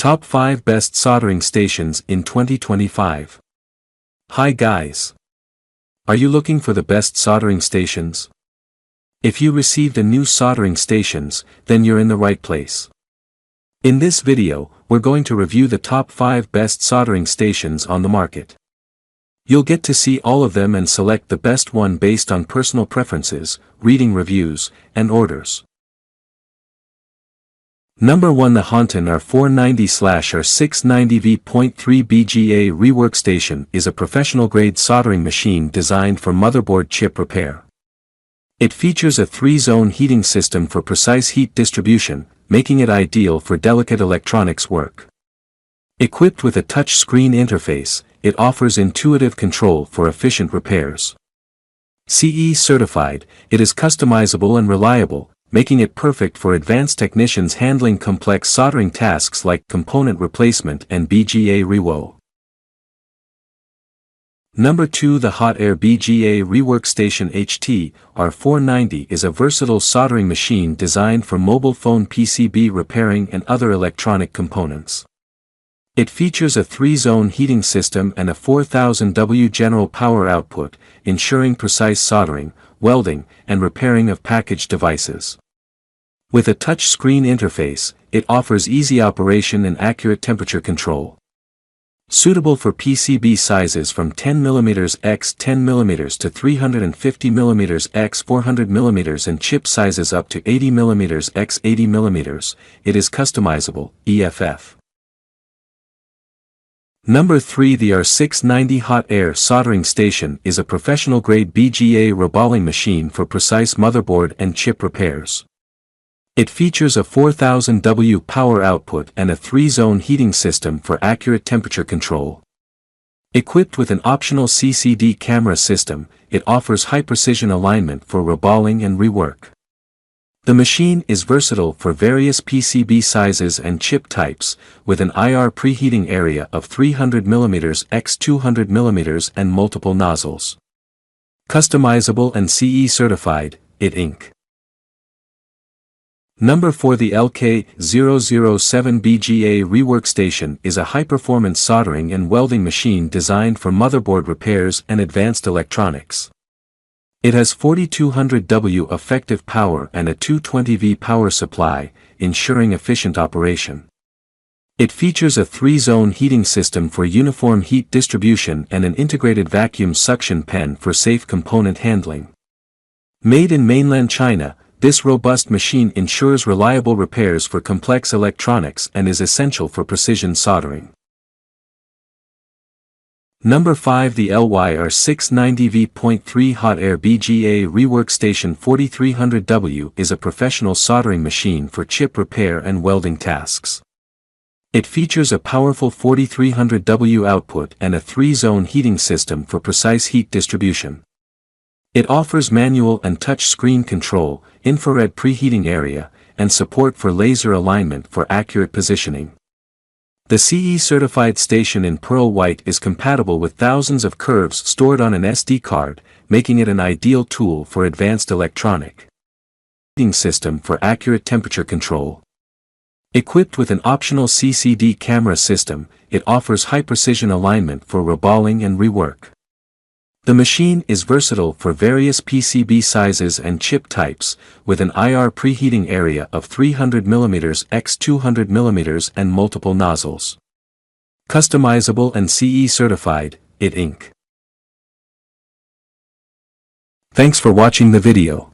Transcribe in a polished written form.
Top 5 Best Soldering Stations in 2025. Hi guys! Are you looking for the best soldering stations? If you received a new soldering stations, then you're in the right place. In this video, we're going to review the top 5 best soldering stations on the market. You'll get to see all of them and select the best one based on personal preferences, reading reviews, and orders. Number 1. The Honton R490/R690V.3 BGA Rework Station is a professional-grade soldering machine designed for motherboard chip repair. It features a 3-zone heating system for precise heat distribution, making it ideal for delicate electronics work. Equipped with a touch-screen interface, it offers intuitive control for efficient repairs. CE certified, it is customizable and reliable, making it perfect for advanced technicians handling complex soldering tasks like component replacement and BGA rewo. Number 2. The Hot Air BGA Rework Station HT R490 is a versatile soldering machine designed for mobile phone PCB repairing and other electronic components. It features a 3-zone heating system and a 4000 W general power output, ensuring precise soldering, welding, and repairing of packaged devices. With a touch-screen interface, it offers easy operation and accurate temperature control. Suitable for PCB sizes from 10mm x 10mm to 350mm x 400mm and chip sizes up to 80mm x 80mm, it is customizable, EFF. Number 3. The R690 Hot Air Soldering Station is a professional-grade BGA reballing machine for precise motherboard and chip repairs. It features a 4000 W power output and a 3-zone heating system for accurate temperature control. Equipped with an optional CCD camera system, it offers high-precision alignment for reballing and rework. The machine is versatile for various PCB sizes and chip types, with an IR preheating area of 300mm x 200mm and multiple nozzles. Customizable and CE certified, IT Inc. Number 4. The LK007 BGA Rework Station is a high-performance soldering and welding machine designed for motherboard repairs and advanced electronics. It has 4200 W effective power and a 220V power supply, ensuring efficient operation. It features a 3-zone heating system for uniform heat distribution and an integrated vacuum suction pen for safe component handling. Made in mainland China, this robust machine ensures reliable repairs for complex electronics and is essential for precision soldering. Number 5. The LYR690V.3 Hot Air BGA Rework Station 4300W is a professional soldering machine for chip repair and welding tasks. It features a powerful 4300 W output and a 3-zone heating system for precise heat distribution. It offers manual and touch-screen control, infrared preheating area, and support for laser alignment for accurate positioning. The CE-certified station in pearl white is compatible with thousands of curves stored on an SD card, making it an ideal tool for advanced electronic heating system for accurate temperature control. Equipped with an optional CCD camera system, it offers high-precision alignment for reballing and rework. The machine is versatile for various PCB sizes and chip types, with an IR preheating area of 300mm x 200mm and multiple nozzles. Customizable and CE certified, IT Inc. Thanks for watching the video.